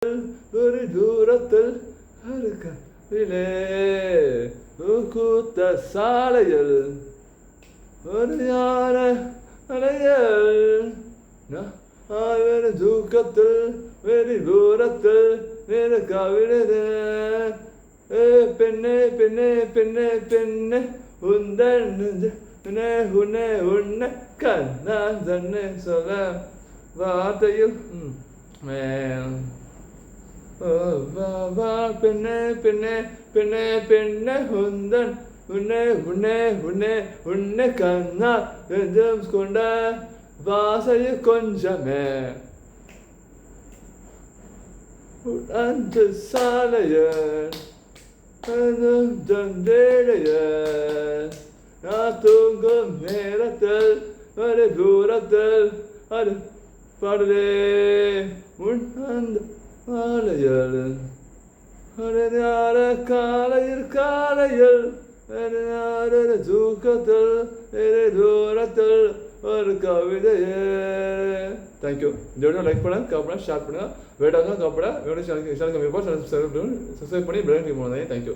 ஒரு தூரத்தில் அருகிலே கூத்த சாலையில் ஒரு ஞான அலையல் வேறு தூக்கத்தில் வெறி தூரத்தில் வேறு கவிழது பெண்ணே பெண்ணே பெண்ணே பெண்ணே உந்தன் உன்னை உன்னை உன்னை கண்ணான் தன்னை சொல்ல வார்த்தையில் பெண்ணே பெண்ணே பெண்ணே பெண்ணே உந்தன் உன்னை உன்னை உன்னை உன்னை கண்ணா நெஞ்சம் கொண்ட வாசையில் கொஞ்சமே அந்த சாலையன் நான் தூங்கும் நேரத்தில் ஒரு தூரத்தில் அது பாடுதே உன் அந்த ஆலையில் ஒரு நேர காலையில் காலையில் ஒரு நேர தூக்கத்தில் ஒரு தூரத்தில் ஒரு கவிதையே. தேங்க்யூ. இந்த வீடியோ லைக் பண்ணுங்க, கமெண்ட் பண்ணுங்க, ஷேர் பண்ணுங்க. வேடாங்க கமெண்ட் வீடியோ சேனலுக்கு சப்ஸ்கிரைப் பண்ணி பெல் ஐகான் போடுங்க. தேங்க்யூ.